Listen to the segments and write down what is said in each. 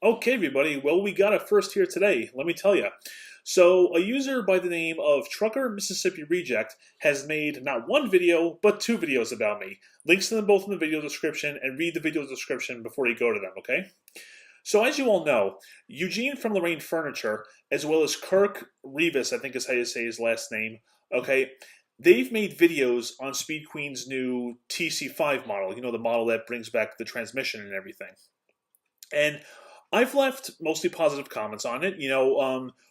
Okay, everybody. Well, we got it first here today. Let me tell you. So, a user by the name of Trucker Mississippi Reject has made not one video, but two videos about me. Links to them both in the video description, and read the video description before you go to them, okay? So, as you all know, Eugene from Lorraine Furniture, as well as Kirk Revis, I think is how you say his last name, okay, they've made videos on Speed Queen's new TC5 model, the model that brings back the transmission and everything. And I've left mostly positive comments on it.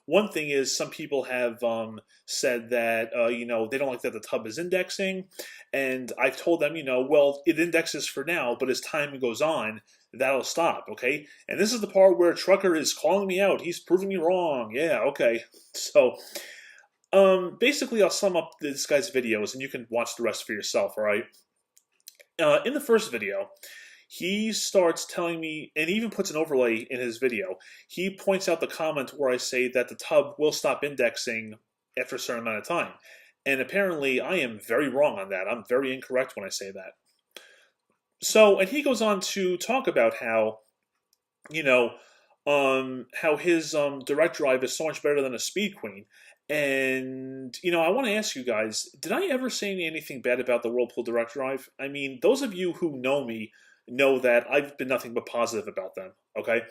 One thing is some people have said that they don't like that the tub is indexing, and I've told them, well, it indexes for now, but as time goes on, that'll stop. Okay, and this is the part where Trucker is calling me out. He's proving me wrong. Yeah, okay. So basically, I'll sum up this guy's videos, and you can watch the rest for yourself. All right. In the first video, he starts telling me, and he even puts an overlay in his video. He points out the comment where I say that the tub will stop indexing after a certain amount of time. And apparently, I am very wrong on that. I'm very incorrect when I say that. So, and he goes on to talk about how, how his direct drive is so much better than a Speed Queen. And, I want to ask you guys, did I ever say anything bad about the Whirlpool Direct Drive? I mean, those of you who know me know that I've been nothing but positive about them, okay?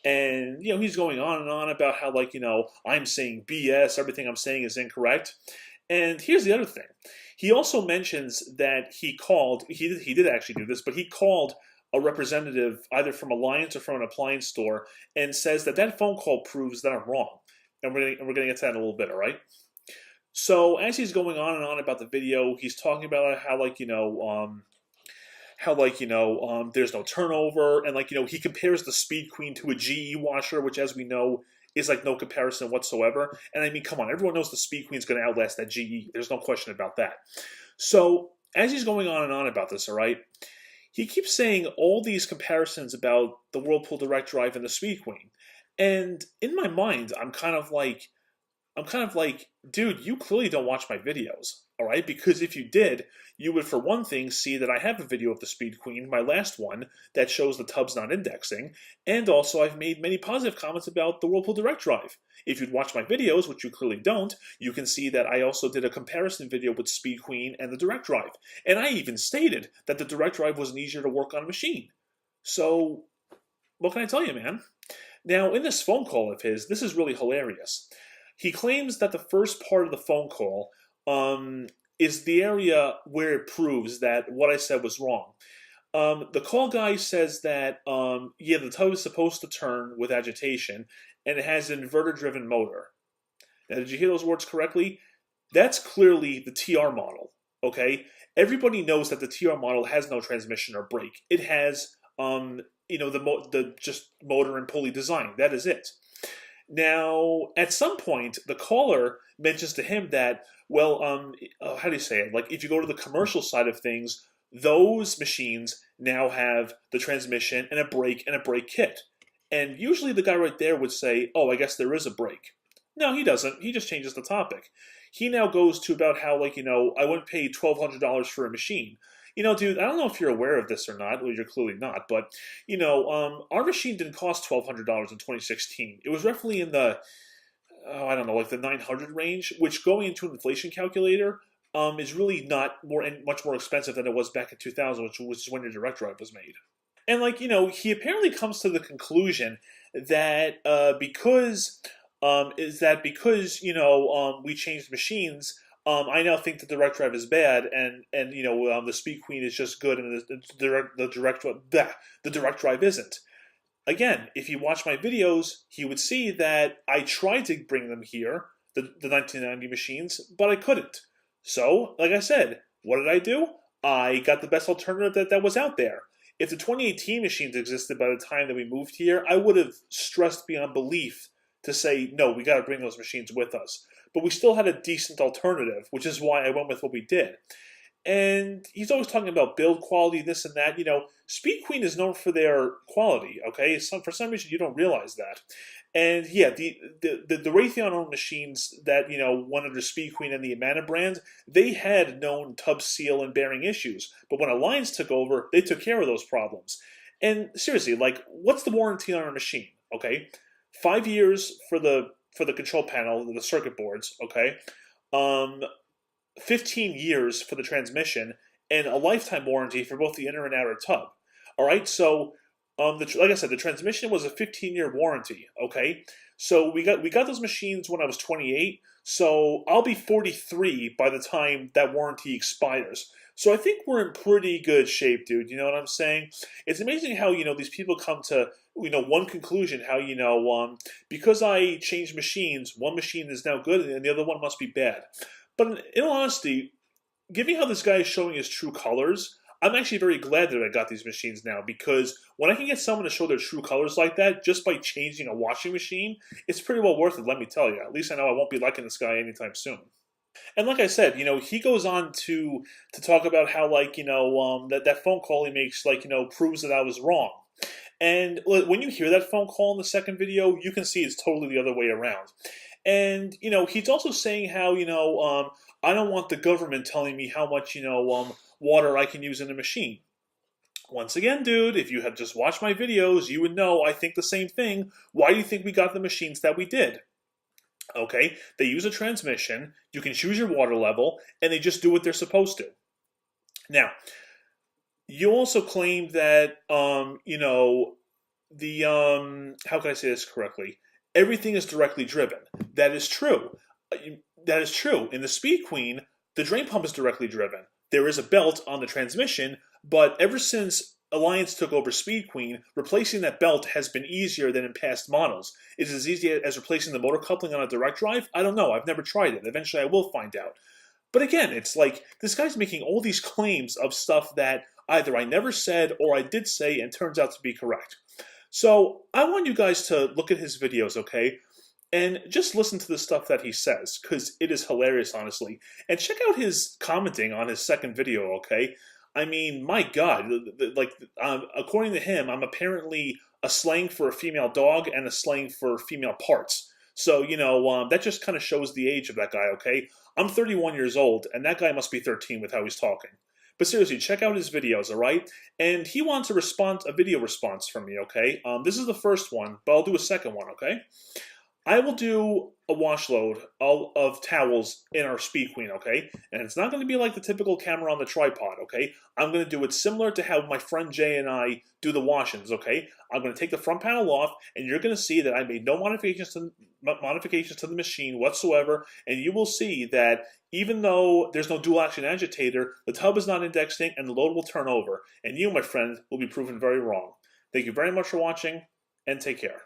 And, he's going on and on about how, I'm saying BS, everything I'm saying is incorrect. And here's the other thing. He also mentions that he did actually do this, but he called a representative either from Alliance or from an appliance store and says that phone call proves that I'm wrong. And we're going to get to that in a little bit, all right? So as he's going on and on about the video, he's talking about how, there's no turnover, and he compares the Speed Queen to a GE washer, which, as we know, is no comparison whatsoever. And I mean, come on, everyone knows the Speed Queen's going to outlast that GE. There's no question about that. So as he's going on and on about this, all right, he keeps saying all these comparisons about the Whirlpool Direct Drive and the Speed Queen. And in my mind, I'm kind of like, dude, you clearly don't watch my videos, all right? Because if you did, you would, for one thing, see that I have a video of the Speed Queen, my last one, that shows the tub's not indexing. And also, I've made many positive comments about the Whirlpool Direct Drive. If you'd watch my videos, which you clearly don't, you can see that I also did a comparison video with Speed Queen and the Direct Drive. And I even stated that the Direct Drive was easier to work on a machine. So, what can I tell you, man? Now, in this phone call of his, this is really hilarious. He claims that the first part of the phone call is the area where it proves that what I said was wrong. The call guy says that, the tub is supposed to turn with agitation, and it has an inverter-driven motor. Now, did you hear those words correctly? That's clearly the TR model, okay? Everybody knows that the TR model has no transmission or brake. It has the just motor and pulley design. That is it. Now, at some point, the caller mentions to him that, well, how do you say it? If you go to the commercial side of things, those machines now have the transmission and a brake kit. And usually the guy right there would say, oh, I guess there is a brake. No, he doesn't. He just changes the topic. He now goes to about how, I wouldn't pay $1,200 for a machine. Dude, I don't know if you're aware of this or not. Well, you're clearly not. But, our machine didn't cost $1,200 in 2016. It was roughly in the, the 900 range, which going into an inflation calculator is really not much more expensive than it was back in 2000, which was when your direct drive was made. And, he apparently comes to the conclusion that because we changed machines, I now think that the direct drive is bad, and the Speed Queen is just good, and the direct drive isn't. Again, if you watch my videos, he would see that I tried to bring them here, the 1990 machines, but I couldn't. So, like I said, what did I do? I got the best alternative that was out there. If the 2018 machines existed by the time that we moved here, I would have stressed beyond belief to say, no, we got to bring those machines with us. But we still had a decent alternative, which is why I went with what we did. And he's always talking about build quality, this and that. Speed Queen is known for their quality, okay? For some reason, you don't realize that. And yeah, the Raytheon-owned machines that, went under Speed Queen and the Amana brand, they had known tub seal and bearing issues. But when Alliance took over, they took care of those problems. And seriously, like, what's the warranty on a machine? Okay, 5 years for the control panel, the circuit boards. Okay, um, 15 years for the transmission, and a lifetime warranty for both the inner and outer tub. All right, so like I said, the transmission was a 15-year warranty. Okay, so we got those machines when I was 28. So I'll be 43 by the time that warranty expires. So I think we're in pretty good shape, dude. You know what I'm saying? It's amazing how these people come to one conclusion. How because I changed machines, one machine is now good and the other one must be bad. But in all honesty, given how this guy is showing his true colors, I'm actually very glad that I got these machines now, because when I can get someone to show their true colors like that just by changing a washing machine, it's pretty well worth it, let me tell you. At least I know I won't be liking this guy anytime soon. And like I said, he goes on to talk about how, like, that phone call he makes, like, proves that I was wrong. And when you hear that phone call in the second video, you can see it's totally the other way around. And he's also saying how I don't want the government telling me how much water I can use in a machine. Once again, dude, if you had just watched my videos, you would know I think the same thing. Why do you think we got the machines that we did? Okay, they use a transmission, you can choose your water level, and they just do what they're supposed to. Now, you also claim that, how can I say this correctly? Everything is directly driven. That is true. That is true. In the Speed Queen, the drain pump is directly driven. There is a belt on the transmission, but ever since Alliance took over Speed Queen, replacing that belt has been easier than in past models. Is it as easy as replacing the motor coupling on a direct drive? I don't know. I've never tried it. Eventually I will find out. But again, it's like this guy's making all these claims of stuff that either I never said or I did say and turns out to be correct. So I want you guys to look at his videos, okay? And just listen to the stuff that he says, because it is hilarious, honestly. And check out his commenting on his second video, okay? I mean, my God, like, according to him, I'm apparently a slang for a female dog and a slang for female parts. So, that just kind of shows the age of that guy, okay? I'm 31 years old, and that guy must be 13 with how he's talking. But seriously, check out his videos, all right? And he wants a video response from me, okay? This is the first one, but I'll do a second one, okay? I will do a wash load of towels in our Speed Queen, okay? And it's not going to be like the typical camera on the tripod, okay? I'm going to do it similar to how my friend Jay and I do the washings, okay? I'm going to take the front panel off, and you're going to see that I made no modifications to the machine whatsoever, and you will see that even though there's no dual action agitator, the tub is not indexing, and the load will turn over. And you, my friend, will be proven very wrong. Thank you very much for watching, and take care.